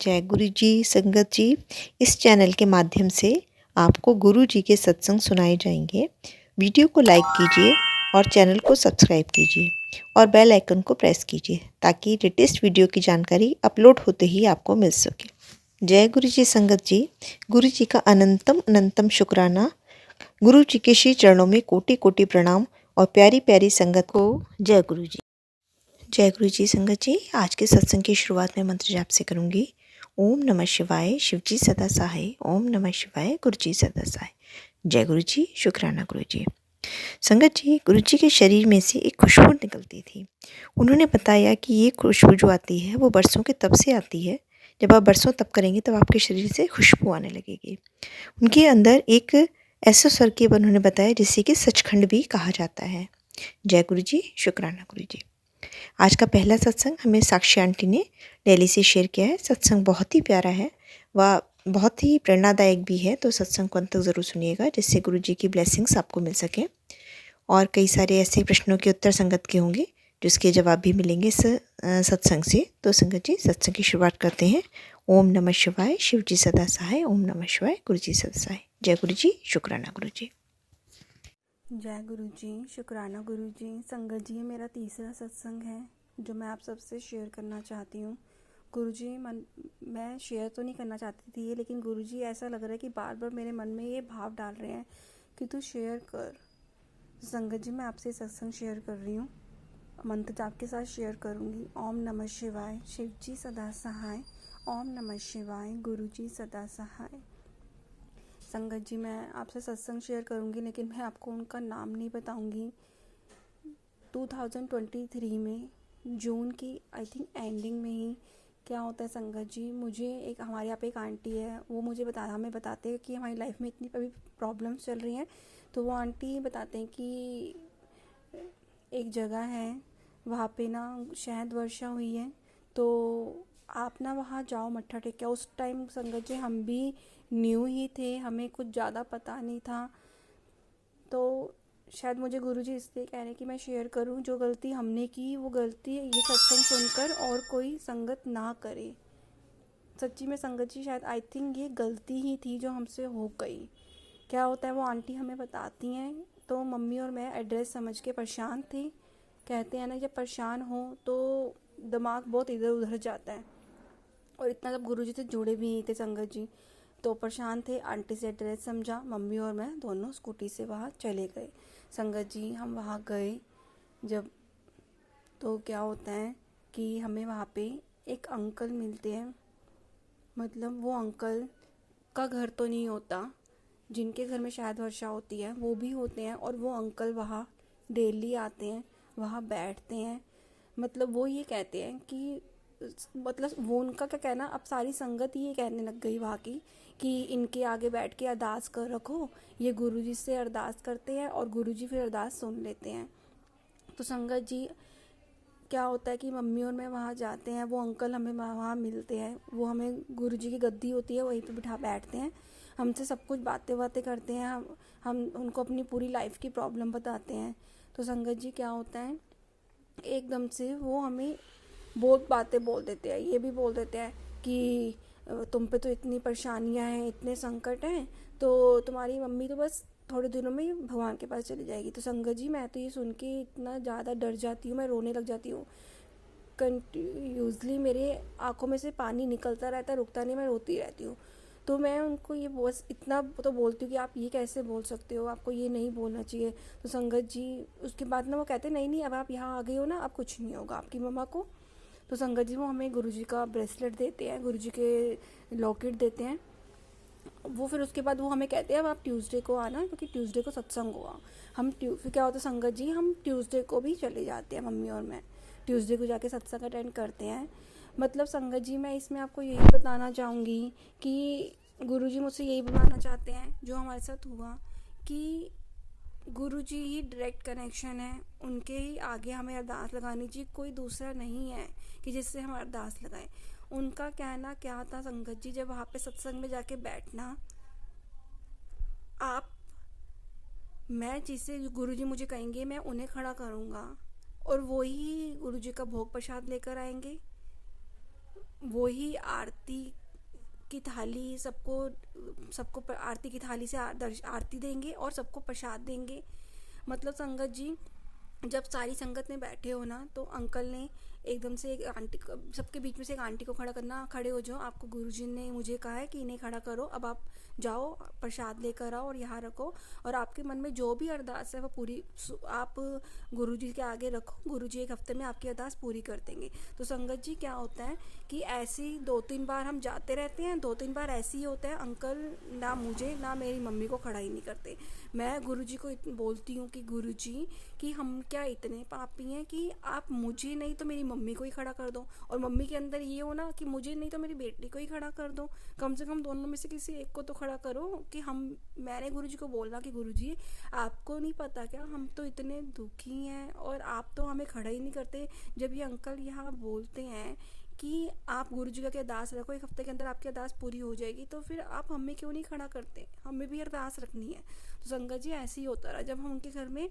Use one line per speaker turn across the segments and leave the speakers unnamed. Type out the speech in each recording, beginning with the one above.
जय गुरु जी संगत जी। इस चैनल के माध्यम से आपको गुरु जी के सत्संग सुनाए जाएंगे। वीडियो को लाइक कीजिए और चैनल को सब्सक्राइब कीजिए और बेल आइकन को प्रेस कीजिए ताकि लेटेस्ट वीडियो की जानकारी अपलोड होते ही आपको मिल सके। जय गुरु जी संगत जी। गुरु जी का अनंतम अनंतम शुक्राना। गुरु जी के श्री चरणों में कोटि कोटि प्रणाम और प्यारी प्यारी संगत को जय गुरु जी। जय गुरु जी संगत जी। आज के सत्संग की शुरुआत में मंत्र जाप से करूंगी। ओम नमः शिवाय, शिव जी सदा सहाय। ओम नमः शिवाय, गुरु जी सदा सहाय। जय गुरु जी, शुक्राना गुरु जी। संगत जी, गुरु जी के शरीर में से एक खुशबू निकलती थी। उन्होंने बताया कि ये खुशबू जो आती है वो बरसों के तप से आती है। जब आप बरसों तप करेंगे तब आपके शरीर से खुशबू आने लगेगी। उनके अंदर एक ऐसा स्वर के उन्होंने बताया जिसे कि सचखंड भी कहा जाता है। जय गुरु जी, शुक्राना गुरु जी। आज का पहला सत्संग हमें साक्षी आंटी ने दिल्ली से शेयर किया है। सत्संग बहुत ही प्यारा है व बहुत ही प्रेरणादायक भी है, तो सत्संग को अंत तक ज़रूर सुनिएगा जिससे गुरु जी की ब्लेसिंग्स आपको मिल सके। और कई सारे ऐसे प्रश्नों के उत्तर संगत के होंगे जिसके जवाब भी मिलेंगे इस सत्संग से। तो संगत जी, सत्संग की शुरुआत करते हैं। ओम नमः शिवाय, शिव जी सदा सहाय। ओम नमः शिवाय, गुरु जी सदा सहाय। जय गुरु जी, शुक्राना गुरु जी।
जय गुरु जी, शुक्राना गुरु जी। संगत जी, ये मेरा तीसरा सत्संग है जो मैं आप सबसे शेयर करना चाहती हूँ। गुरु जी, मैं शेयर तो नहीं करना चाहती थी, लेकिन गुरु जी ऐसा लग रहा है कि बार बार मेरे मन में ये भाव डाल रहे हैं कि तू शेयर कर। संगत जी, मैं आपसे सत्संग शेयर कर रही हूँ। मंत्र जाप के साथ शेयर करूँगी। ओम नमः शिवाय, शिव जी सदा सहाय। ओम नमः शिवाय, गुरु जी सदा सहाय। संगत जी, मैं आपसे सत्संग शेयर करूंगी लेकिन मैं आपको उनका नाम नहीं बताऊंगी। 2023 में जून की आई थिंक एंडिंग में ही क्या होता है संगत जी, मुझे एक हमारे यहाँ पे एक आंटी है, वो मुझे हमें बताते हैं कि हमारी लाइफ में इतनी अभी प्रॉब्लम्स चल रही हैं। तो वो आंटी बताते हैं कि एक जगह है, वहाँ पे ना शायद वर्षा हुई है, तो आप ना वहाँ जाओ मत्था टेक के। उस टाइम संगत जी हम भी न्यू ही थे, हमें कुछ ज़्यादा पता नहीं था। तो शायद मुझे गुरुजी इसलिए कह रहे हैं कि मैं शेयर करूं, जो गलती हमने की वो गलती ये सत्संग सुनकर और कोई संगत ना करे। सच्ची में संगत जी, शायद आई थिंक ये गलती ही थी जो हमसे हो गई। क्या होता है, वो आंटी हमें बताती हैं, तो मम्मी और मैं एड्रेस समझ के परेशान थे। कहते हैं ना, जब परेशान हो तो दिमाग बहुत इधर उधर जाता है, और इतना जब गुरुजी से जुड़े भी नहीं थे संगत जी, तो परेशान थे। आंटी से एड्रेस समझा, मम्मी और मैं दोनों स्कूटी से वहाँ चले गए। संगत जी, हम वहाँ गए जब, तो क्या होता है कि हमें वहाँ पे एक अंकल मिलते हैं। मतलब वो अंकल का घर तो नहीं होता, जिनके घर में शायद वर्षा होती है वो भी होते हैं, और वो अंकल वहाँ डेली आते हैं, वहाँ बैठते हैं। मतलब वो ये कहते हैं कि, मतलब वो उनका क्या कहना, अब सारी संगत ये कहने लग गई वहाँ की कि इनके आगे बैठ के अरदास कर रखो। ये गुरुजी से अरदास करते हैं और गुरुजी फिर अरदास सुन लेते हैं। तो संगत जी, क्या होता है कि मम्मी और मैं वहाँ जाते हैं, वो अंकल हमें वहाँ मिलते हैं, वो हमें गुरुजी की गद्दी होती है वहीं पे बिठा बैठते हैं, हमसे सब कुछ बातें करते हैं। हम उनको अपनी पूरी लाइफ की प्रॉब्लम बताते हैं। तो संगत जी, क्या होता है, एकदम से वो हमें बहुत बातें बोल देते हैं। ये भी बोल देते हैं कि तुम पे तो इतनी परेशानियां हैं, इतने संकट हैं, तो तुम्हारी मम्मी तो बस थोड़े दिनों में भगवान के पास चली जाएगी। तो संगत जी, मैं तो ये सुन के इतना ज़्यादा डर जाती हूँ, मैं रोने लग जाती हूँ। कंटिन्यूसली मेरे आंखों में से पानी निकलता रहता है, रुकता नहीं, मैं रोती रहती हूँ। तो मैं उनको ये बस इतना तो बोलती हूँ कि आप ये कैसे बोल सकते हो, आपको ये नहीं बोलना चाहिए। तो संगत जी, उसके बाद ना वो कहते नहीं नहीं, अब आप यहाँ आ गए हो ना, अब कुछ नहीं होगा आपकी मम्मा को। तो संगत जी, वो हमें गुरुजी का ब्रेसलेट देते हैं, गुरुजी के लॉकेट देते हैं। वो फिर उसके बाद वो हमें कहते हैं अब आप ट्यूसडे को आना, क्योंकि ट्यूसडे को सत्संग हुआ। फिर क्या होता है संगत जी, हम ट्यूसडे को भी चले जाते हैं, मम्मी और मैं ट्यूसडे को जाके सत्संग अटेंड करते हैं। मतलब संगत जी, मैं इसमें आपको यही बताना चाहूँगी कि गुरुजी मुझसे यही बताना चाहते हैं जो हमारे साथ हुआ, कि गुरुजी ही डायरेक्ट कनेक्शन है, उनके ही आगे हमें अरदास लगानी चाहिए, कोई दूसरा नहीं है कि जिससे हम अरदास लगाएं। उनका कहना क्या था संगत जी, जब वहाँ पे सत्संग में जाके बैठना, आप, मैं जिसे गुरुजी मुझे कहेंगे मैं उन्हें खड़ा करूँगा, और वो ही गुरुजी का भोग प्रसाद लेकर आएंगे। वही आरती की थाली सबको सबको आरती की थाली से आरती देंगे और सबको प्रसाद देंगे। मतलब संगत जी, जब सारी संगत में बैठे हो ना, तो अंकल ने एकदम से एक आंटी सबके बीच में से एक आंटी को खड़ा करना, खड़े हो जाओ, आपको गुरुजी ने मुझे कहा है कि इन्हें खड़ा करो, अब आप जाओ प्रसाद लेकर आओ और यहाँ रखो, और आपके मन में जो भी अरदास है वो पूरी आप गुरुजी के आगे रखो, गुरुजी एक हफ्ते में आपकी अरदास पूरी कर देंगे। तो संगत जी क्या होता है कि ऐसे ही 2-3 बार हम जाते रहते हैं, 2-3 बार ऐसे ही होता है, अंकल ना मुझे ना मेरी मम्मी को खड़ा ही नहीं करते। मैं गुरुजी को बोलती हूँ कि गुरुजी कि हम क्या इतने पापी हैं कि आप मुझे नहीं तो मेरी मम्मी को ही खड़ा कर दो, और मम्मी के अंदर ये हो ना कि मुझे नहीं तो मेरी बेटी को ही खड़ा कर दो, कम से कम दोनों में से किसी एक को तो खड़ा करो। कि मैंने गुरुजी को बोला कि गुरुजी आपको नहीं पता क्या, हम तो इतने दुखी हैं और आप तो हमें खड़ा ही नहीं करते। जब ये अंकल यहाँ बोलते हैं कि आप गुरुजी का अरदास रखो, एक हफ्ते के अंदर आपकी अरदास पूरी हो जाएगी, तो फिर आप हमें क्यों नहीं खड़ा करते, हमें भी अरदास रखनी है। तो संगत जी ऐसे ही होता रहा। जब हम उनके घर में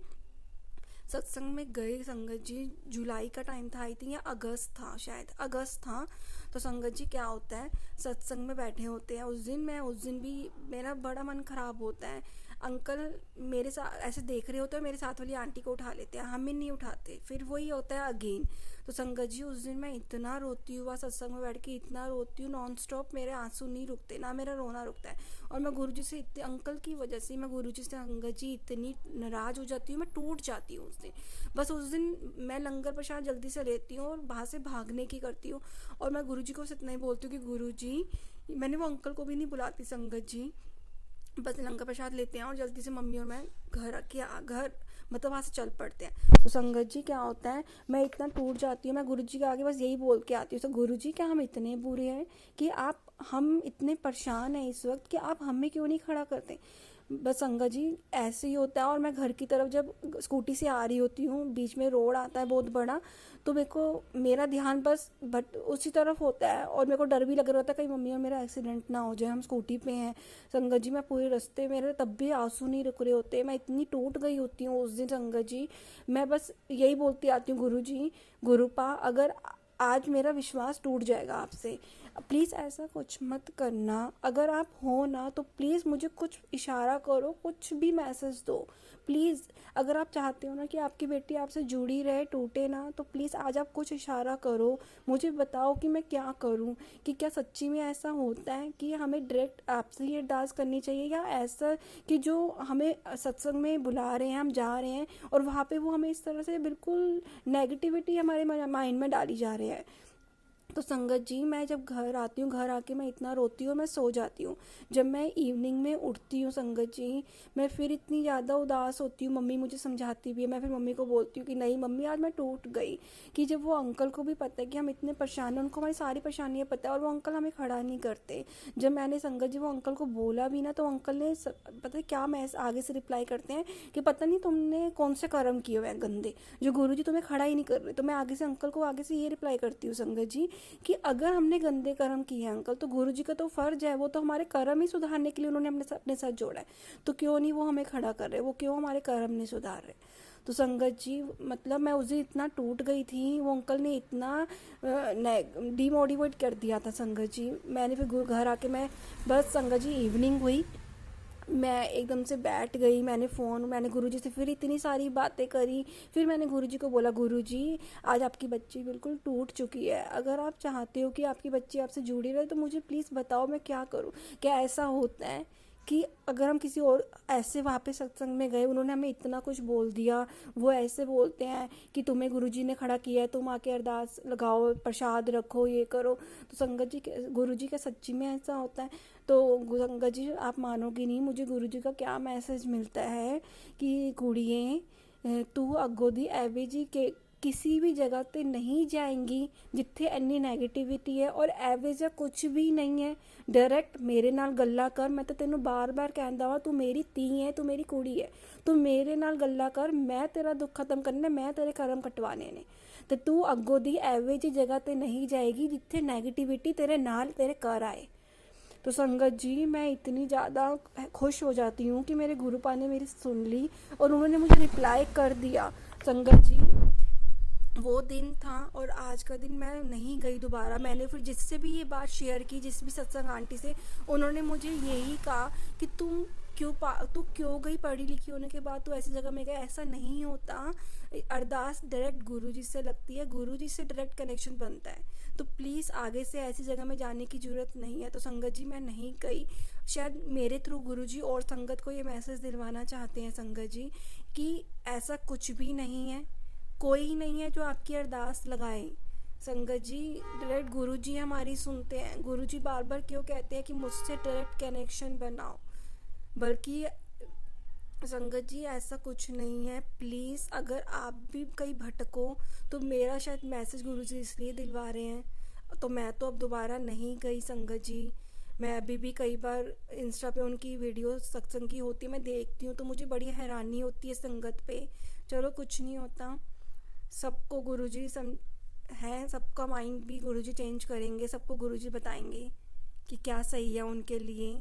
सत्संग में गए संगत जी, जुलाई का टाइम था, आई थिंक, या अगस्त था, शायद अगस्त था। तो संगत जी क्या होता है, सत्संग में बैठे होते हैं, उस दिन भी मेरा बड़ा मन खराब होता है। अंकल मेरे साथ ऐसे देख रहे होते हैं, मेरे साथ वाली आंटी को उठा लेते हैं, हमें नहीं उठाते, फिर वही होता है अगेन। तो संगत जी उस दिन मैं इतना रोती हूँ, वहाँ सत्संग में बैठ के इतना रोती हूँ नॉन स्टॉप, मेरे आंसू नहीं रुकते, ना मेरा रोना रुकता है। और मैं गुरुजी से इतने, अंकल की वजह से मैं गुरुजी से संगत जी इतनी नाराज़ हो जाती हूँ, मैं टूट जाती हूँ उस दिन। बस उस दिन मैं लंगर प्रसाद जल्दी से लेती हूँ और वहाँ से भागने की करती हूँ, और मैं गुरुजी को इतना ही बोलती हूँ कि गुरुजी, मैंने वो अंकल को भी नहीं बुलाती संगत जी, बस लंगर प्रसाद लेते हैं और जल्दी से मम्मी और मैं घर मतलब वहाँ से चल पड़ते हैं। तो संगत जी क्या होता है, मैं इतना टूट जाती हूँ, मैं गुरुजी के आगे बस यही बोल के आती हूँ, तो गुरुजी क्या हम इतने बुरे हैं कि हम इतने परेशान हैं इस वक्त कि आप हमें क्यों नहीं खड़ा करते। बस संगत जी ऐसे ही होता है। और मैं घर की तरफ जब स्कूटी से आ रही होती हूँ, बीच में रोड आता है बहुत बड़ा, तो मेरा ध्यान बस बट उसी तरफ होता है, और मेरे को डर भी लग रहा होता है कहीं मम्मी और मेरा एक्सीडेंट ना हो जाए, हम स्कूटी पे हैं। संगत जी मैं पूरे रास्ते, मेरे तब भी आंसू नहीं रुक रहे होते, मैं इतनी टूट गई होती हूँ उस दिन संगत जी। मैं बस यही बोलती आती हूँ, गुरुजी, गुरुपा, अगर आज मेरा विश्वास टूट जाएगा आपसे, प्लीज़ ऐसा कुछ मत करना, अगर आप हो ना तो प्लीज़ मुझे कुछ इशारा करो, कुछ भी मैसेज दो प्लीज़। अगर आप चाहते हो ना कि आपकी बेटी आपसे जुड़ी रहे, टूटे ना, तो प्लीज़ आज आप कुछ इशारा करो, मुझे बताओ कि मैं क्या करूं, कि क्या सच्ची में ऐसा होता है कि हमें डायरेक्ट आपसे ही अरदास करनी चाहिए, या ऐसा कि जो हमें सत्संग में बुला रहे हैं, हम जा रहे हैं और वहाँ पे वो हमें इस तरह से बिल्कुल नेगेटिविटी हमारे माइंड में डाली जा रही है। तो संगत जी मैं जब घर आती हूँ, घर आके मैं इतना रोती हूँ, मैं सो जाती हूँ। जब मैं इवनिंग में उठती हूँ संगत जी, मैं फिर इतनी ज़्यादा उदास होती हूँ, मम्मी मुझे समझाती भी है, मैं फिर मम्मी को बोलती हूँ कि नहीं मम्मी आज मैं टूट गई। कि जब वो अंकल को भी पता है कि हम इतने परेशान हैं, उनको हमारी सारी परेशानियाँ पता है, और वो अंकल हमें खड़ा नहीं करते। जब मैंने संगत जी वो अंकल को बोला भी ना, तो अंकल ने पता है क्या मैं आगे से रिप्लाई करते हैं कि पता नहीं तुमने कौन से कर्म किए हुए हैं गंदे, जो गुरुजी तुम्हें खड़ा ही नहीं कर रहे। तो मैं आगे से अंकल को आगे से ये रिप्लाई करती हूँ संगत जी कि अगर हमने गंदे कर्म किए हैं अंकल, तो गुरुजी का तो फर्ज है, वो तो हमारे कर्म ही सुधारने के लिए उन्होंने अपने साथ जोड़ा है, तो क्यों नहीं वो हमें खड़ा कर रहे, वो क्यों हमारे कर्म नहीं सुधार रहे। तो संगत जी मतलब मैं उस दिन इतना टूट गई थी, वो अंकल ने इतना डिमोटिवेट कर दिया था संगत जी। मैंने फिर घर आके मैं बस संगत जी इवनिंग हुई, मैं एकदम से बैठ गई, मैंने गुरुजी से फिर इतनी सारी बातें करी। फिर मैंने गुरुजी को बोला, गुरुजी आज आपकी बच्ची बिल्कुल टूट चुकी है, अगर आप चाहते हो कि आपकी बच्ची आपसे जुड़ी रहे तो मुझे प्लीज़ बताओ मैं क्या करूं। क्या ऐसा होता है कि अगर हम किसी और ऐसे वहाँ पे सत्संग में गए, उन्होंने हमें इतना कुछ बोल दिया, वो ऐसे बोलते हैं कि तुम्हें गुरुजी ने खड़ा किया है, तुम आके अरदास लगाओ, प्रसाद रखो, ये करो, तो संगत जी गुरुजी का सच्ची में ऐसा होता है। तो संगत जी आप मानोगे नहीं, मुझे गुरुजी का क्या मैसेज मिलता है कि कुड़िए तू अगो दी एवे जी के किसी भी जगह ते नहीं जाएंगी जिथे इन्नी नैगेटिविटी है और एवे जा कुछ भी नहीं है, डायरैक्ट मेरे नाल गल्ला कर। मैं तो तेनों बार बार कहता वा, तू मेरी धी है, तू मेरी कुड़ी है, तू मेरे नाल गल्ला कर, मैं तेरा दुख खत्म करना, मैं तेरे कर्म कटवाने ने, तो तू अगो दी एवे जी जगह ते नहीं जाएगी जिथे नैगेटिविटी तेरे नाल तेरे कर आए। तो संगत जी मैं इतनी ज़्यादा खुश हो जाती हूँ कि मेरे गुरुपा ने मेरी सुन ली और उन्होंने मुझे रिप्लाई कर दिया। संगत जी वो दिन था और आज का दिन मैं नहीं गई दोबारा। मैंने फिर जिससे भी ये बात शेयर की, जिस भी सत्संग आंटी से, उन्होंने मुझे यही कहा कि तू क्यों गई, पढ़ी लिखी होने के बाद तू ऐसी जगह में गई, ऐसा नहीं होता। अरदास डायरेक्ट गुरुजी से लगती है, गुरुजी से डायरेक्ट कनेक्शन बनता है। तो प्लीज़ आगे से ऐसी जगह में जाने की ज़रूरत नहीं है। तो संगत जी मैं नहीं गई। शायद मेरे थ्रू गुरुजी और संगत को ये मैसेज दिलवाना चाहते हैं संगत जी कि ऐसा कुछ भी नहीं है, कोई नहीं है जो आपकी अरदास लगाए। संगत जी डायरेक्ट गुरुजी हमारी सुनते हैं। गुरुजी बार बार क्यों कहते हैं कि मुझसे डायरेक्ट कनेक्शन बनाओ, बल्कि संगत जी ऐसा कुछ नहीं है। प्लीज़ अगर आप भी कहीं भटको तो मेरा शायद मैसेज गुरुजी इसलिए दिलवा रहे हैं। तो मैं तो अब दोबारा नहीं गई संगत जी। मैं अभी भी कई बार इंस्टा पे उनकी वीडियो सत्संग की होती है, मैं देखती हूँ तो मुझे बड़ी हैरानी होती है संगत पे। चलो कुछ नहीं होता, सबको गुरुजी हैं, सबका माइंड भी गुरुजी चेंज करेंगे, सबको गुरुजी बताएंगे कि क्या सही है उनके लिए।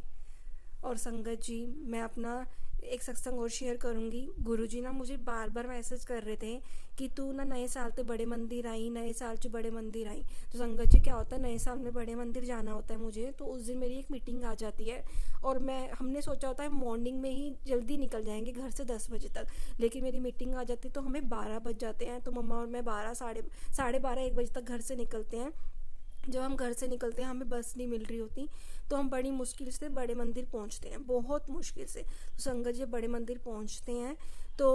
और संगत जी मैं अपना एक सत्संग और शेयर करूँगी। गुरुजी ना मुझे बार बार मैसेज कर रहे थे कि तू ना नए साल पे बड़े मंदिर आई, नए साल च बड़े मंदिर आई। तो संगत जी क्या होता है, नए साल में बड़े मंदिर जाना होता है मुझे, तो उस दिन मेरी एक मीटिंग आ जाती है और हमने सोचा होता है मॉर्निंग में ही जल्दी निकल जाएंगे घर से 10 बजे तक, लेकिन मेरी मीटिंग आ जाती है तो हमें 12 बज जाते हैं। तो मम्मा और मैं 12 साढ़े 12 1 बजे तक घर से निकलते हैं। जब हम घर से निकलते हैं हमें बस नहीं मिल रही होती, तो हम बड़ी मुश्किल से बड़े मंदिर पहुंचते हैं, बहुत मुश्किल से। तो संगत जी बड़े मंदिर पहुंचते हैं तो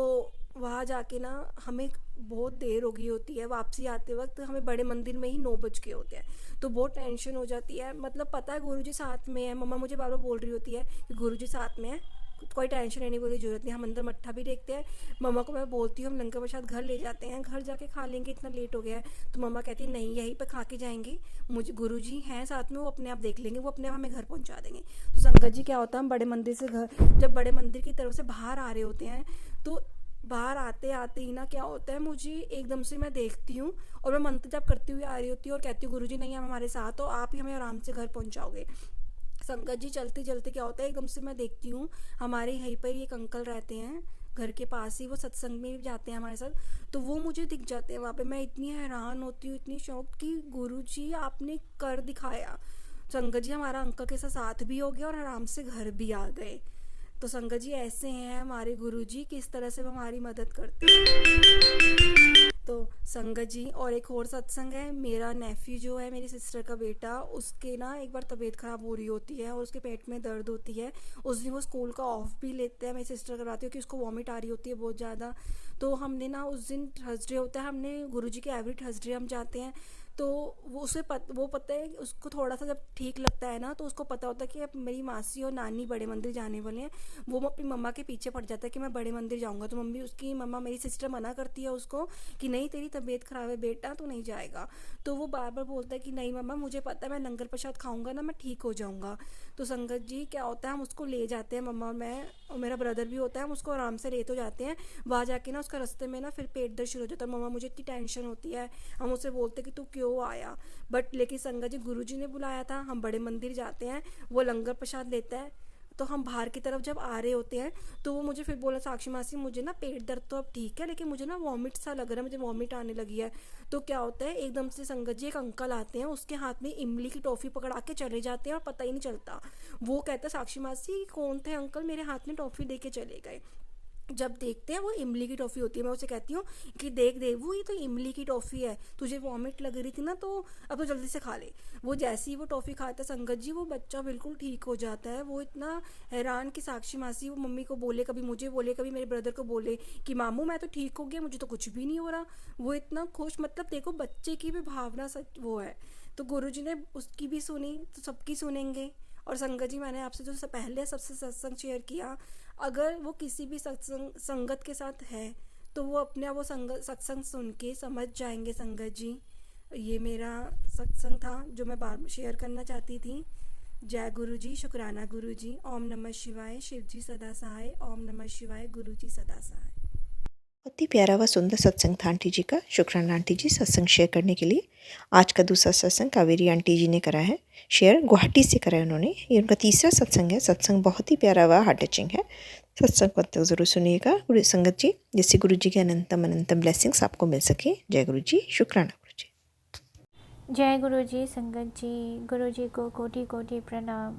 वहाँ जाके ना हमें बहुत देर हो गई होती है। वापसी आते वक्त हमें बड़े मंदिर में ही 9 बज के होते हैं, तो बहुत टेंशन हो जाती है। मतलब पता है गुरुजी साथ में है, मम्मा मुझे बार बार बोल रही होती है कि गुरुजी साथ में है, कोई टेंशन लेने की जरूरत नहीं। हम अंदर मट्ठा भी देखते हैं, मम्मा को मैं बोलती हूँ हम लंगर प्रसाद घर ले जाते हैं, घर जाके खा लेंगे, इतना लेट हो गया है। तो मम्मा कहती है नहीं यहीं पे खा के जाएंगे, मुझे गुरुजी हैं साथ में, वो अपने आप देख लेंगे, वो अपने आप हमें घर पहुंचा देंगे। तो संगत जी क्या होता है, हम बड़े मंदिर से घर, जब बड़े मंदिर की तरफ से बाहर आ रहे होते हैं तो बाहर आते आते ही ना क्या होता है, मुझे एकदम से मैं देखती हूँ और मैं मंत्र जप करती हुई आ रही होती हूँ और कहती हूँ गुरुजी नहीं हम हमारे साथ हो, आप ही हमें आराम से घर पहुंचाओगे। संगत जी चलते चलते क्या होता है, एकदम से मैं देखती हूँ हमारे यहीं पर एक अंकल रहते हैं घर के पास ही, वो सत्संग में भी जाते हैं हमारे साथ, तो वो मुझे दिख जाते हैं वहाँ पे। मैं इतनी हैरान होती हूँ, इतनी शौक कि गुरुजी आपने कर दिखाया। संगत जी हमारा अंकल के साथ भी हो गया और आराम से घर भी आ गए। तो संगत जी ऐसे हैं हमारे गुरुजी, किस तरह से वो हमारी मदद करते हैं। तो संगत जी और एक और सत्संग है, मेरा नेफ्यू जो है, मेरी सिस्टर का बेटा, उसके ना एक बार तबीयत ख़राब हो रही होती है और उसके पेट में दर्द होती है। उस दिन वो स्कूल का ऑफ भी लेते हैं, मेरी सिस्टर करवाती है कि उसको वॉमिट आ रही होती है बहुत ज़्यादा। तो हमने ना उस दिन थर्सडे होता है, हमने गुरुजी के एवरी थर्सडे हम जाते हैं। तो वो पता है उसको, थोड़ा सा जब ठीक लगता है ना तो उसको पता होता है कि अब मेरी मासी और नानी बड़े मंदिर जाने वाले हैं। वो अपनी मम्मा के पीछे पड़ जाता है कि मैं बड़े मंदिर जाऊंगा। तो मम्मा मेरी सिस्टर मना करती है उसको कि नहीं तेरी तबीयत खराब है बेटा, तो नहीं जाएगा। तो वो बार बार बोलता है कि नहीं मम्मा मुझे पता है, मैं लंगर प्रसाद खाऊंगा ना मैं ठीक हो जाऊंगा। तो संगत जी क्या होता है, हम उसको ले जाते हैं, मम्मा और मैं और मेरा ब्रदर भी होता है, हम उसको आराम से ले तो जाते हैं। वहाँ जाके ना उसका रास्ते में ना फिर पेट दर्द शुरू हो जाता है। मम्मा मुझे इतनी टेंशन होती है, हम उससे बोलते कि तू क्यों आया, बट लेकिन संगत जी गुरुजी ने बुलाया था, हम बड़े मंदिर जाते हैं, वो लंगर प्रसाद लेता है। तो हम बाहर की तरफ जब आ रहे होते हैं तो वो मुझे फिर बोला साक्षी मासी मुझे ना पेट दर्द तो अब ठीक है, लेकिन मुझे ना वॉमिट सा लग रहा है, मुझे वॉमिट आने लगी है। तो क्या होता है, एकदम से संगत जी एक अंकल आते हैं, उसके हाथ में इमली की टॉफ़ी पकड़ा के चले जाते हैं और पता ही नहीं चलता। वो कहता है साक्षी मासी कौन थे अंकल, मेरे हाथ में टॉफ़ी दे के चले गए। जब देखते हैं वो इमली की टॉफ़ी होती है, मैं उसे कहती हूँ कि देख वो ये तो इमली की टॉफ़ी है, तुझे वॉमिट लग रही थी ना तो अब तो जल्दी से खा ले। वो जैसे ही वो टॉफ़ी खाता है संगत जी वो बच्चा बिल्कुल ठीक हो जाता है। वो इतना हैरान कि साक्षी मासी वो मम्मी को बोले, कभी मुझे बोले, कभी मेरे ब्रदर को बोले कि मामू मैं तो ठीक हो गया, मुझे तो कुछ भी नहीं हो रहा। वो इतना खुश, मतलब देखो बच्चे की भी भावना सच वो है। तो गुरुजी ने उसकी भी सुनी तो सबकी सुनेंगे। और संगत जी मैंने आपसे जो पहले सबसे सत्संग शेयर किया, अगर वो किसी भी संगत के साथ है तो वो अपने वो सत्संग सुन के समझ जाएंगे। संगत जी ये मेरा सत्संग था जो मैं बार शेयर करना चाहती थी। जय गुरु जी, शुक्राना गुरु जी, ओम नमः शिवाय, शिव जी सदा सहाय, ओम नमः शिवाय, गुरु जी सदा सहाय।
बहुत ही प्यारा व सुंदर सत्संग था आंटी जी का। शुक्राना आंटी जी सत्संग शेयर करने के लिए। आज का दूसरा सत्संग कावेरी आंटी जी ने करा है शेयर, गुवाहाटी से करा है उन्होंने। ये उनका तीसरा सत्संग है। सत्संग बहुत ही प्यारा व हार्ट टचिंग है। सत्संग को तो ज़रूर सुनिएगा गुरु संगत जी, जिससे गुरु जी के अनंतम अनंतम ब्लेसिंग्स आपको मिल सके। जय गुरु जी, शुक्राना गुरु जी।
जय गुरु जी संगत जी, गुरु जी को कोटि कोटि प्रणाम।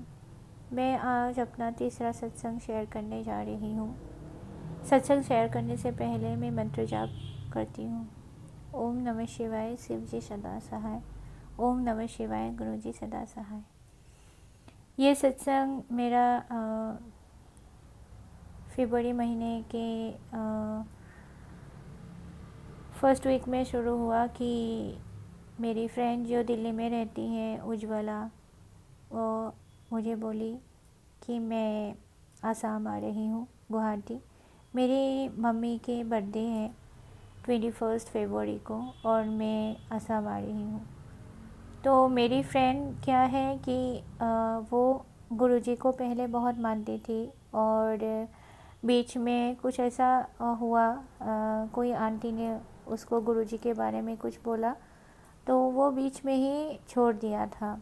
मैं आज अपना तीसरा सत्संग शेयर करने जा रही हूँ। सत्संग शेयर करने से पहले मैं मंत्र जाप करती हूँ। ओम नमः शिवाय, शिव जी सदा सहाय। ओम नमः शिवाय, गुरु जी सदा सहाय। ये सत्संग मेरा फरवरी महीने के फर्स्ट वीक में शुरू हुआ कि मेरी फ्रेंड जो दिल्ली में रहती हैं उज्ज्वला, वो मुझे बोली कि मैं आसाम आ रही हूँ, गुवाहाटी। मेरी मम्मी के बर्थडे है 21 फरवरी को और मैं आसाम आ रही हूँ। तो मेरी फ्रेंड क्या है कि वो गुरुजी को पहले बहुत मानती थी और बीच में कुछ ऐसा हुआ, कोई आंटी ने उसको गुरुजी के बारे में कुछ बोला तो वो बीच में ही छोड़ दिया था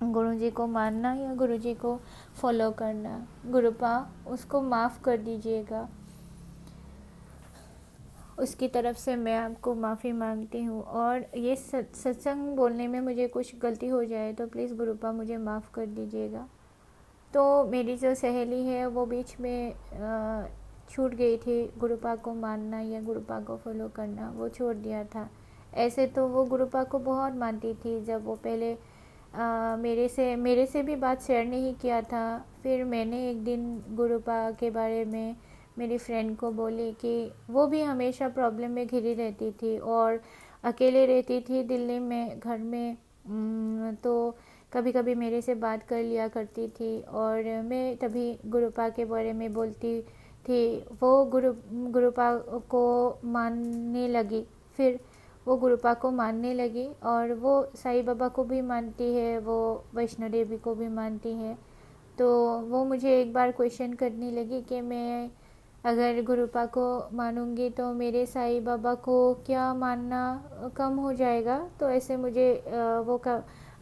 गुरुजी को मानना या गुरुजी को फॉलो करना। गुरुपा उसको माफ़ कर दीजिएगा, उसकी तरफ से मैं आपको माफ़ी मांगती हूँ। और ये सत्संग बोलने में मुझे कुछ गलती हो जाए तो प्लीज़ गुरुपा मुझे माफ़ कर दीजिएगा। तो मेरी जो सहेली है वो बीच में छूट गई थी, गुरुपा को मानना या गुरुपा को फॉलो करना वो छोड़ दिया था। ऐसे तो वो गुरुपा को बहुत मानती थी। जब वो पहले मेरे से भी बात शेयर नहीं किया था, फिर मैंने एक दिन गुरुपा के बारे में मेरी फ्रेंड को बोली कि वो भी हमेशा प्रॉब्लम में घिरी रहती थी और अकेले रहती थी दिल्ली में घर में। तो कभी कभी मेरे से बात कर लिया करती थी और मैं तभी गुरुपा के बारे में बोलती थी। वो गुरुपा को मानने लगी, फिर वो गुरुपा को मानने लगी और वो साईं बाबा को भी मानती है, वो वैष्णो देवी को भी मानती है। तो वो मुझे एक बार क्वेश्चन करने लगी कि मैं अगर गुरुपा को मानूंगी तो मेरे साईं बाबा को क्या मानना कम हो जाएगा। तो ऐसे मुझे वो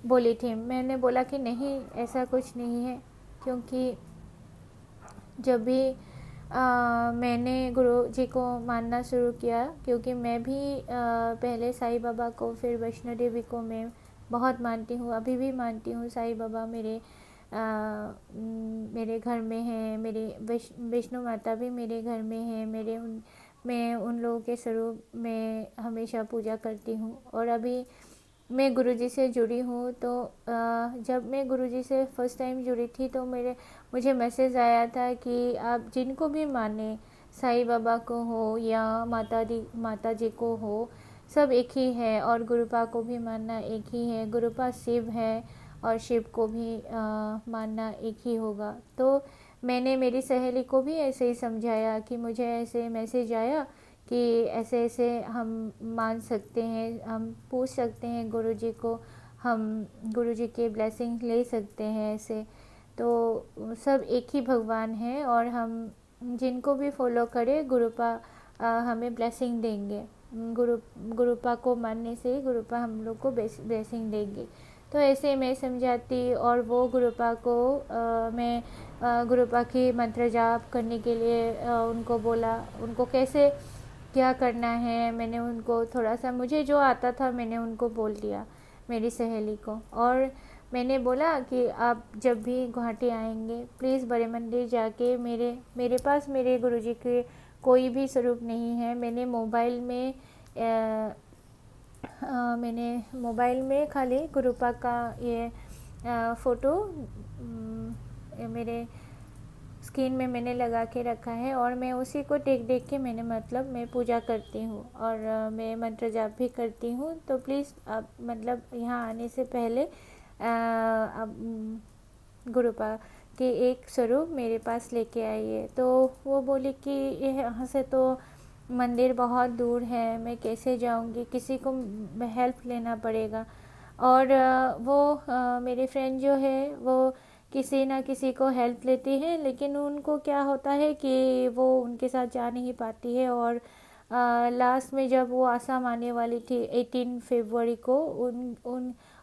बोली थी। मैंने बोला कि नहीं, ऐसा कुछ नहीं है, क्योंकि जब भी मैंने गुरु जी को मानना शुरू किया, क्योंकि मैं भी पहले साईं बाबा को फिर वैष्णो देवी को मैं बहुत मानती हूँ, अभी भी मानती हूँ। साईं बाबा मेरे घर में है, मेरे वैष्णो माता भी मेरे घर में है। मैं उन लोगों के स्वरूप में हमेशा पूजा करती हूँ। और अभी मैं गुरुजी से जुड़ी हूँ। तो जब मैं गुरुजी से फ़र्स्ट टाइम जुड़ी थी तो मुझे मैसेज आया था कि आप जिनको भी माने, साईं बाबा को हो या माता जी को हो, सब एक ही है। और गुरुपा को भी मानना एक ही है। गुरुपा शिव है और शिव को भी मानना एक ही होगा। तो मैंने मेरी सहेली को भी ऐसे ही समझाया कि मुझे ऐसे मैसेज आया कि ऐसे ऐसे हम मान सकते हैं, हम पूछ सकते हैं गुरुजी को, हम गुरुजी के ब्लेसिंग ले सकते हैं ऐसे। तो सब एक ही भगवान है और हम जिनको भी फॉलो करें गुरुपा हमें ब्लेसिंग देंगे। गुरुपा को मानने से गुरुपा हम लोग को ब्लेसिंग देंगे। तो ऐसे मैं समझाती और वो गुरुपा को मैं गुरुपा की मंत्र जाप करने के लिए उनको बोला, उनको कैसे क्या करना है। मैंने उनको थोड़ा सा मुझे जो आता था मैंने उनको बोल दिया, मेरी सहेली को। और मैंने बोला कि आप जब भी गुवाहाटी आएंगे प्लीज़ बड़े मंदिर जाके मेरे पास मेरे गुरुजी के कोई भी स्वरूप नहीं है। मैंने मोबाइल में खाली गुरुपा का ये फ़ोटो मेरे स्क्रीन में मैंने लगा के रखा है और मैं उसी को देख के मैं पूजा करती हूँ और मैं मंत्र जाप भी करती हूँ। तो प्लीज़ आप यहाँ आने से पहले आप गुरुपा के एक स्वरूप मेरे पास लेके आइए। तो वो बोली कि यहाँ से तो मंदिर बहुत दूर है, मैं कैसे जाऊँगी, किसी को हेल्प लेना पड़ेगा। और मेरे फ्रेंड जो है वो किसी ना किसी को हेल्प लेती है, लेकिन उनको क्या होता है कि वो उनके साथ जा नहीं पाती है। और लास्ट में जब वो आसाम आने वाली थी 18 फरवरी को,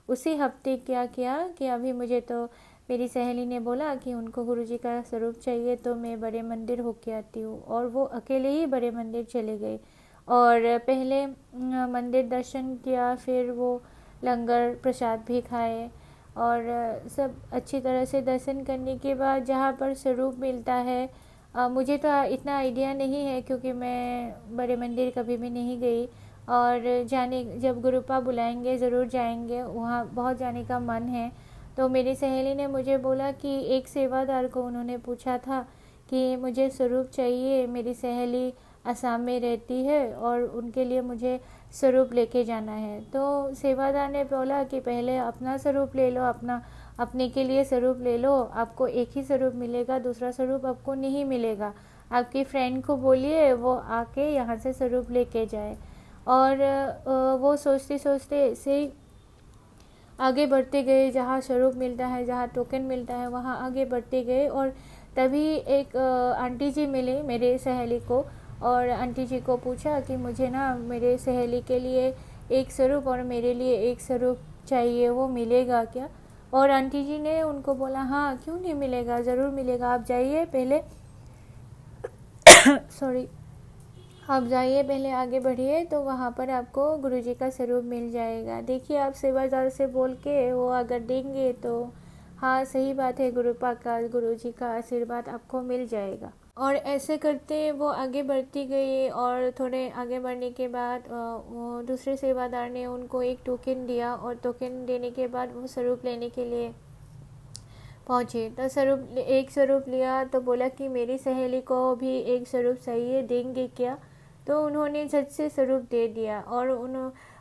उसी हफ्ते क्या किया कि अभी मुझे तो मेरी सहेली ने बोला कि उनको गुरुजी का स्वरूप चाहिए, तो मैं बड़े मंदिर होके आती हूँ। और वो अकेले ही बड़े मंदिर चले गए और पहले मंदिर दर्शन किया, फिर वो लंगर प्रसाद भी खाए और सब अच्छी तरह से दर्शन करने के बाद जहाँ पर स्वरूप मिलता है, मुझे तो इतना आइडिया नहीं है क्योंकि मैं बड़े मंदिर कभी भी नहीं गई। और जाने जब गुरुपा बुलाएंगे ज़रूर जाएंगे, वहाँ बहुत जाने का मन है। तो मेरी सहेली ने मुझे बोला कि एक सेवादार को उन्होंने पूछा था कि मुझे स्वरूप चाहिए, मेरी सहेली असम में रहती है और उनके लिए मुझे स्वरूप लेके जाना है। तो सेवादार ने बोला कि पहले अपना स्वरूप ले लो, अपने के लिए स्वरूप ले लो, आपको एक ही स्वरूप मिलेगा, दूसरा स्वरूप आपको नहीं मिलेगा। आपकी फ्रेंड को बोलिए वो आके यहाँ से स्वरूप लेके जाए। और वो सोचते सोचते ऐसे ही आगे बढ़ते गए, जहाँ स्वरूप मिलता है, जहाँ टोकन मिलता है, वहाँ आगे बढ़ते गए। और तभी एक आंटी जी मिली मेरे सहेली को, और आंटी जी को पूछा कि मुझे ना मेरे सहेली के लिए एक स्वरूप और मेरे लिए एक स्वरूप चाहिए, वो मिलेगा क्या? और आंटी जी ने उनको बोला हाँ क्यों नहीं मिलेगा, ज़रूर मिलेगा, आप जाइए पहले सॉरी आप जाइए पहले आगे बढ़िए, तो वहाँ पर आपको गुरुजी का स्वरूप मिल जाएगा। देखिए आप सेवादार से बोल के वो अगर देंगे तो हाँ सही बात है, गुरुपा का गुरुजी का आशीर्वाद आपको मिल जाएगा। और ऐसे करते वो आगे बढ़ती गई और थोड़े आगे बढ़ने के बाद वो दूसरे सेवादार ने उनको एक टोकन दिया और टोकन देने के बाद वो स्वरूप लेने के लिए पहुँचे। तो एक स्वरूप लिया तो बोला कि मेरी सहेली को भी एक स्वरूप चाहिए, देंगे क्या? तो उन्होंने झट से स्वरूप दे दिया। और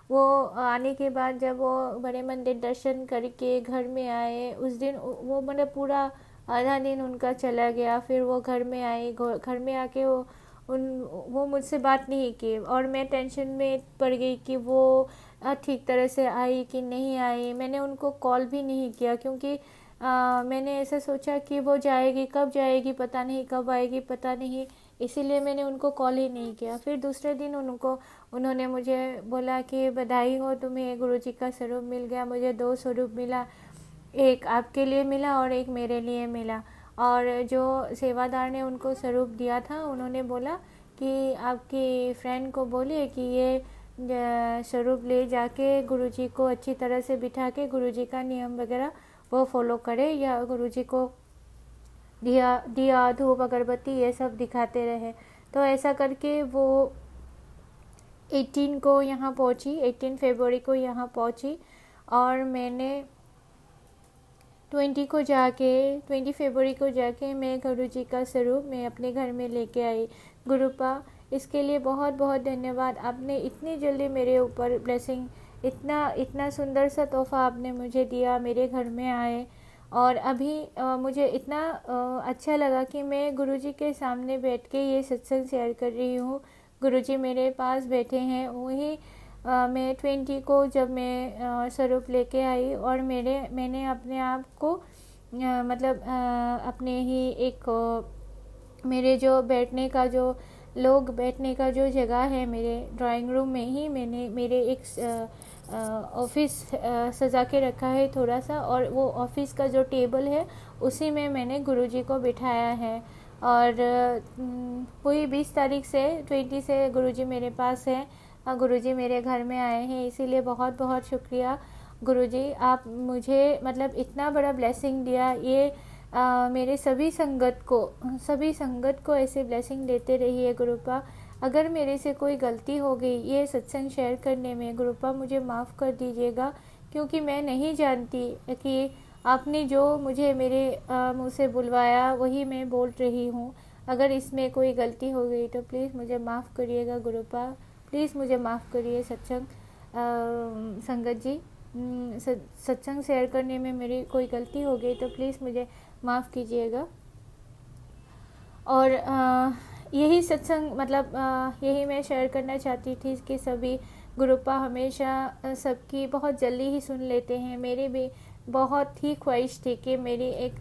वो आने के बाद जब वो बड़े मंदिर दर्शन करके घर में आए, उस दिन वो मतलब पूरा आधा दिन उनका चला गया। फिर वो घर में आए, घर में आके वो मुझसे बात नहीं की और मैं टेंशन में पड़ गई कि वो ठीक तरह से आई कि नहीं आई। मैंने उनको कॉल भी नहीं किया क्योंकि मैंने ऐसा सोचा कि वो जाएगी, कब जाएगी पता नहीं, कब आएगी पता नहीं, इसीलिए मैंने उनको कॉल ही नहीं किया। फिर दूसरे दिन उन्होंने मुझे बोला कि बधाई हो, तुम्हें गुरुजी का स्वरूप मिल गया। मुझे 2 स्वरूप मिला, एक आपके लिए मिला और एक मेरे लिए मिला। और जो सेवादार ने उनको स्वरूप दिया था, उन्होंने बोला कि आपकी फ्रेंड को बोलिए कि ये स्वरूप ले जाके गुरुजी को अच्छी तरह से बिठा के गुरुजी का नियम वगैरह वो फॉलो करे, या गुरुजी को दिया धूप अगरबत्ती ये सब दिखाते रहे। तो ऐसा करके वो 18 को यहाँ पहुँची, 18 फरवरी को यहाँ पहुँची। और मैंने 20 फरवरी को जाके मैं गुरुजी का स्वरूप मैं अपने घर में लेके आई। गुरुपा इसके लिए बहुत बहुत धन्यवाद, आपने इतनी जल्दी मेरे ऊपर ब्लेसिंग, इतना सुंदर सा तोहफ़ा आपने मुझे दिया, मेरे घर में आए। और अभी मुझे इतना अच्छा लगा कि मैं गुरुजी के सामने बैठ के ये सत्संग शेयर कर रही हूँ। गुरुजी मेरे पास बैठे हैं। वही मैं 20 को जब मैं स्वरूप लेके आई और मैंने अपने आप को मतलब अपने ही एक मेरे जो बैठने का जो जगह है, मेरे ड्राइंग रूम में ही मैंने मेरे एक ऑफिस सजा के रखा है थोड़ा सा, और वो ऑफिस का जो टेबल है उसी में मैंने गुरुजी को बिठाया है। और वही 20 तारीख से 20 से गुरुजी मेरे पास है, गुरुजी मेरे घर में आए हैं, इसीलिए बहुत बहुत शुक्रिया गुरुजी, आप मुझे मतलब इतना बड़ा ब्लेसिंग दिया। ये मेरे सभी संगत को ऐसे ब्लेसिंग देते रहिए गुरुपा। अगर मेरे से कोई गलती हो गई ये सत्संग शेयर करने में, गुरुपा मुझे माफ़ कर दीजिएगा, क्योंकि मैं नहीं जानती कि आपने जो मुझे मेरे मुँह से बुलवाया वही मैं बोल रही हूँ। अगर इसमें कोई गलती हो गई तो प्लीज़ मुझे माफ़ करिएगा गुरुपा, प्लीज़ मुझे माफ़ करिए संगत जी। सत्संग शेयर करने में मेरी कोई गलती हो गई तो प्लीज़ मुझे माफ़ कीजिएगा। और यही सत्संग मतलब यही मैं शेयर करना चाहती थी कि सभी गुरुपा हमेशा सबकी बहुत जल्दी ही सुन लेते हैं। मेरी भी बहुत ही ख्वाहिश थी कि मेरी एक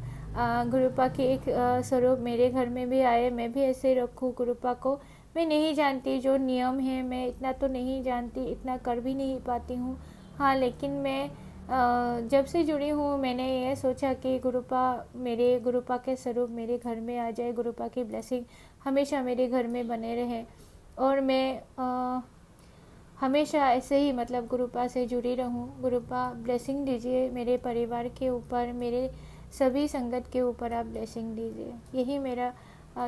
गुरुपा की एक स्वरूप मेरे घर में भी आए, मैं भी ऐसे रखूँ गुरुपा को। मैं नहीं जानती जो नियम है, मैं इतना तो नहीं जानती, इतना कर भी नहीं पाती हूँ। हाँ, लेकिन मैं जब से जुड़ी हूँ मैंने ये सोचा कि गुरुपा के स्वरूप मेरे घर में आ जाए, गुरुपा की ब्लेसिंग हमेशा मेरे घर में बने रहे और मैं हमेशा ऐसे ही मतलब गुरुपा से जुड़ी रहूं। गुरुपा ब्लेसिंग दीजिए मेरे परिवार के ऊपर, मेरे सभी संगत के ऊपर आप ब्लेसिंग दीजिए। यही मेरा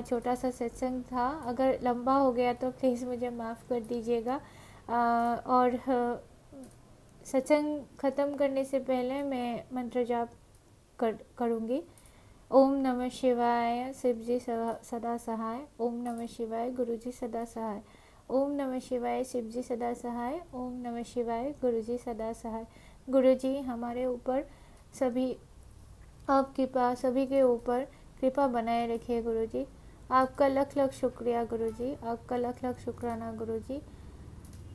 छोटा सा सत्संग था। अगर लंबा हो गया तो प्लीज़ मुझे माफ़ कर दीजिएगा। और सत्संग ख़त्म करने से पहले मैं मंत्र जाप करूँगी। ओम नमः शिवाय, शिव जी सदा सहाय। ओम नमः शिवाय, गुरु जी सदा सहाय। ओम नमः शिवाय, शिव जी सदा सहाय। ओम नमः शिवाय, गुरु जी सदा सहाय। गुरु जी हमारे ऊपर सभी आप कृपा, सभी के ऊपर कृपा बनाए रखिए गुरु जी। आपका लख लख शुक्रिया गुरु जी, आपका लख लख शुक्राना गुरु जी।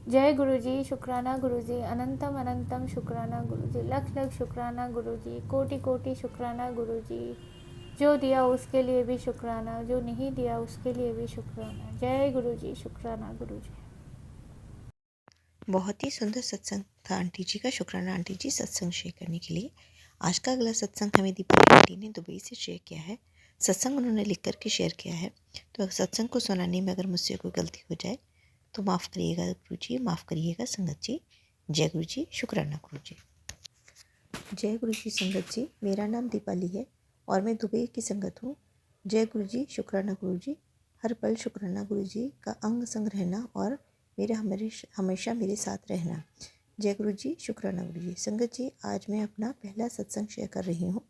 जय गुरु जी, शुक्राना गुरु जी, अनंतम अनंतम शुक्राना गुरु जी, लख लख शुक्राना गुरु जी, कोटि कोटि शुक्राना गुरु जी। जो दिया उसके लिए भी शुक्राना, जो नहीं दिया उसके लिए भी शुक्राना। जय गुरु जी, शुक्राना गुरु जी।
बहुत ही सुंदर सत्संग था आंटी जी का। शुक्राना आंटी जी सत्संग शेयर करने के लिए। आज का अगला सत्संग हमें दीपाली आंटी ने दुबई से शेयर किया है। सत्संग उन्होंने लिख करके शेयर किया है। तो सत्संग को सुनाने में अगर मुझसे कोई गलती हो जाए तो माफ़ करिएगा गुरु जी, माफ़ करिएगा संगत जी। जय गुरु जी, शुक्राना गुरु जी। जय गुरु जी संगत जी, मेरा नाम दीपाली है और मैं दुबई की संगत हूँ। जय गुरु जी, शुक्राना गुरु जी। हर पल शुक्राना गुरु जी का अंग संग रहना और मेरा हमेशा मेरे साथ रहना। जय गुरु जी, शुक्राना गुरु जी। संगत जी, आज मैं अपना पहला सत्संग शेयर कर रही हूँ।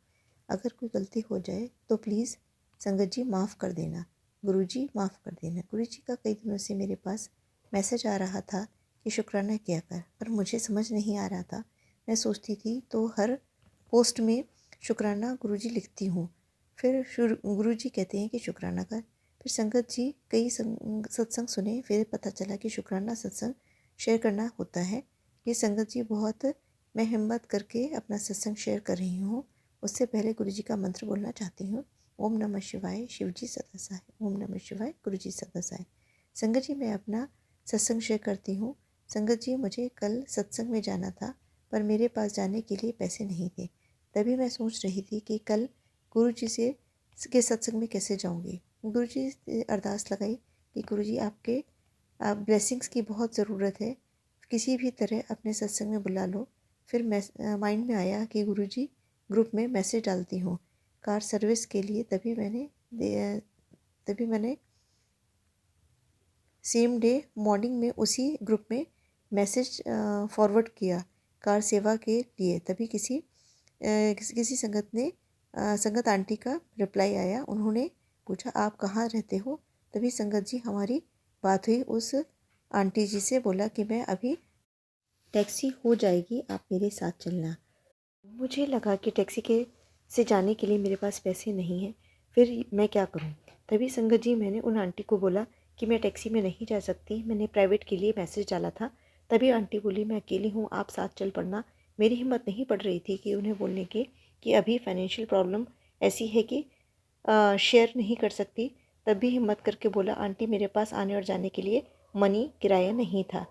अगर कोई गलती हो जाए तो प्लीज़ संगत जी माफ़ कर देना। गुरु जी माफ़ कर देना। गुरु जी का कई दिनों से मेरे पास मैसेज आ रहा था कि शुक्राना किया कर, पर मुझे समझ नहीं आ रहा था। मैं सोचती थी तो हर पोस्ट में शुक्राना गुरु जी लिखती हूँ, फिर गुरु जी कहते हैं कि शुक्राना कर। फिर संगत जी कई सत्संग सुने, फिर पता चला कि शुक्राना सत्संग शेयर करना होता है। ये संगत जी बहुत मैं हिम्मत करके अपना सत्संग शेयर कर रही हूँ। उससे पहले गुरु जी का मंत्र बोलना चाहती हूँ। ओम नमः शिवाय, शिव जी सदा सहाय। ओम नमः शिवाय, गुरु जी सदा सहाय। संगत जी, मैं अपना सत्संग शेयर करती हूँ। संगत जी, मुझे कल सत्संग में जाना था पर मेरे पास जाने के लिए पैसे नहीं थे। तभी मैं सोच रही थी कि कल गुरु जी से के सत्संग में कैसे जाऊंगी। गुरु जी से अरदास लगाई कि गुरु जी आपके ब्लेसिंग्स की बहुत ज़रूरत है, किसी भी तरह अपने सत्संग में बुला लो। फिर माइंड में आया कि गुरु जी ग्रुप में मैसेज डालती हूँ कार सर्विस के लिए। तभी मैंने सेम डे मॉर्निंग में उसी ग्रुप में मैसेज फॉरवर्ड किया कार सेवा के लिए। तभी किसी संगत आंटी का रिप्लाई आया। उन्होंने पूछा आप कहाँ रहते हो। तभी संगत जी हमारी बात हुई उस आंटी जी से। बोला कि मैं अभी टैक्सी हो जाएगी, आप मेरे साथ चलना। मुझे लगा कि टैक्सी से जाने के लिए मेरे पास पैसे नहीं हैं, फिर मैं क्या करूं। तभी संगत जी मैंने उन आंटी को बोला कि मैं टैक्सी में नहीं जा सकती, मैंने प्राइवेट के लिए मैसेज डाला था। तभी आंटी बोली मैं अकेली हूँ, आप साथ चल पड़ना। मेरी हिम्मत नहीं पड़ रही थी कि उन्हें बोलने की कि अभी फाइनेंशियल प्रॉब्लम ऐसी है कि शेयर नहीं कर सकती। तब भी हिम्मत करके बोला आंटी मेरे पास आने और जाने के लिए मनी किराया नहीं था।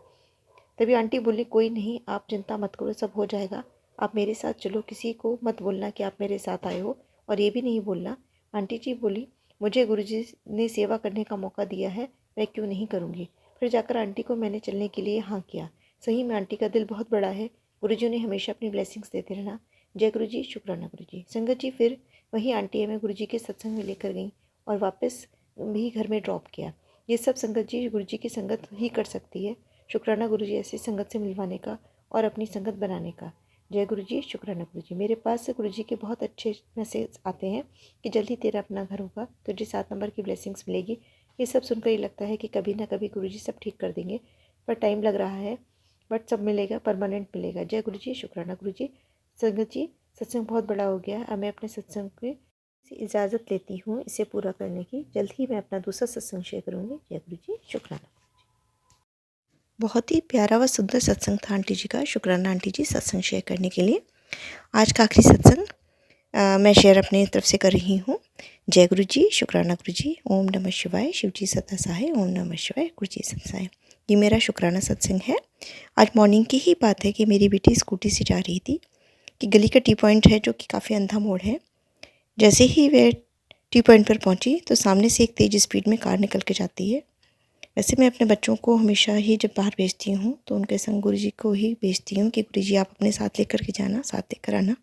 तभी आंटी बोली कोई नहीं, आप चिंता मत करो, सब हो जाएगा, आप मेरे साथ चलो। किसी को मत बोलना कि आप मेरे साथ आए हो और ये भी नहीं बोलना। आंटी जी बोली मुझे गुरुजी ने सेवा करने का मौका दिया है, मैं क्यों नहीं करूँगी। फिर जाकर आंटी को मैंने चलने के लिए हाँ किया। सही में आंटी का दिल बहुत बड़ा है। गुरुजी ने हमेशा अपनी ब्लेसिंग्स देते रहना। जय गुरु जी, शुक्राना गुरु जी। संगत जी, फिर वही आंटी हमें गुरु जी के सत्संग में लेकर गई और वापस भी घर में ड्रॉप किया। ये सब संगत जी गुरु जी की संगत ही कर सकती है। शुक्राना गुरु जी ऐसी संगत से मिलवाने का और अपनी संगत बनाने का। जय गुरु जी, शुक्राना गुरु जी। मेरे पास से गुरु जी के बहुत अच्छे मैसेज आते हैं कि जल्दी तेरा अपना घर होगा, तुझे 7 नंबर की ब्लेसिंग्स मिलेगी। ये सब सुनकर ही लगता है कि कभी ना कभी गुरु जी सब ठीक कर देंगे, पर टाइम लग रहा है, बट सब मिलेगा, परमानेंट मिलेगा। जय गुरु जी, शुक्राना गुरु जी। संगत जी, सत्संग बहुत बड़ा हो गया, अब मैं अपने सत्संग की इजाज़त लेती हूँ इसे पूरा करने की। जल्द ही मैं अपना दूसरा सत्संग शेयर करूँगी। जय गुरु जी, शुक्राना। बहुत ही प्यारा व सुंदर सत्संग था आंटी जी का। शुक्राना आंटी जी सत्संग शेयर करने के लिए। आज का आखिरी सत्संग मैं शेयर अपनी तरफ से कर रही हूँ। जय गुरु जी, शुक्राना गुरु जी। ओम नमः शिवाय, शिव जी सदा सहाय। ओम नमः शिवाय, गुरु जी सदा सहाय। ये मेरा शुक्राना सत्संग है। आज मॉर्निंग की ही बात है कि मेरी बेटी स्कूटी से जा रही थी कि गली का टी पॉइंट है जो कि काफ़ी अंधा मोड़ है। जैसे ही वे टी पॉइंट पर पहुंची तो सामने से एक तेज़ स्पीड में कार निकल के जाती है। वैसे मैं अपने बच्चों को हमेशा ही जब बाहर भेजती हूँ तो उनके संग गुरुजी को ही भेजती हूँ कि गुरुजी आप अपने साथ लेकर के जाना, साथ लेकर आना।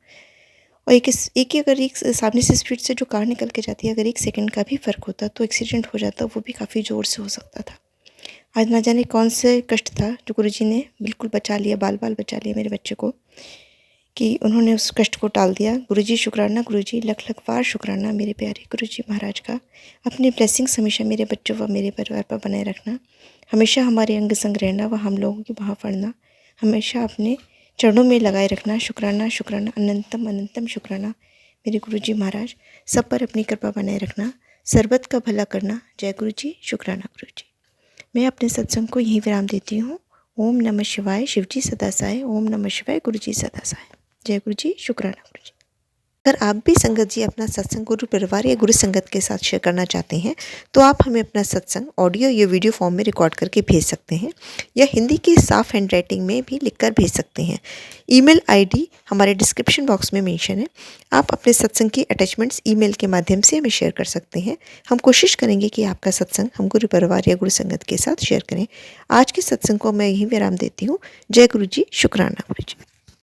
और एक सामने से स्पीड से जो कार निकल के जाती है, अगर 1 सेकंड का भी फ़र्क होता तो एक्सीडेंट हो जाता, वो भी काफ़ी ज़ोर से हो सकता था। आज ना जाने कौन से कष्ट था जो गुरुजी ने बिल्कुल बचा लिया, बाल बाल बचा लिया मेरे बच्चे को, कि उन्होंने उस कष्ट को टाल दिया। गुरुजी शुक्राना, गुरुजी लख लख बार शुक्राना मेरे प्यारे गुरुजी महाराज का। अपनी ब्लेसिंग्स हमेशा मेरे बच्चों व मेरे परिवार पर बनाए रखना, हमेशा हमारे अंग संग रहना व हम लोगों की बाह फड़ना, हमेशा अपने चरणों में लगाए रखना। शुक्राना शुक्राना, अनंतम अनंतम शुक्राना मेरे गुरुजी महाराज। सब पर अपनी कृपा बनाए रखना, सर्बत का भला करना। जय गुरुजी, शुक्राना गुरुजी। मैं अपने सत्संग को यहीं विराम देती हूँ। ओम नमः शिवाय, शिवजी सदा साय। ओम नमः शिवाय, गुरुजी सदा साय। जय गुरुजी, शुक्राना गुरुजी। अगर आप भी संगत जी अपना सत्संग गुरु परिवार या गुरु संगत के साथ शेयर करना चाहते हैं तो आप हमें अपना सत्संग ऑडियो या वीडियो फॉर्म में रिकॉर्ड करके भेज सकते हैं, या हिंदी की साफ हैंड राइटिंग में भी लिखकर भेज सकते हैं। ईमेल आईडी हमारे डिस्क्रिप्शन बॉक्स में मेंशन है। आप अपने सत्संग की अटैचमेंट्स ईमेल के माध्यम से हमें शेयर कर सकते हैं। हम कोशिश करेंगे कि आपका सत्संग हम गुरु परिवार या गुरु संगत के साथ शेयर करें। आज के सत्संग को मैं यहीं विराम देती हूँ। जय गुरु जी, शुक्राना गुरु जी।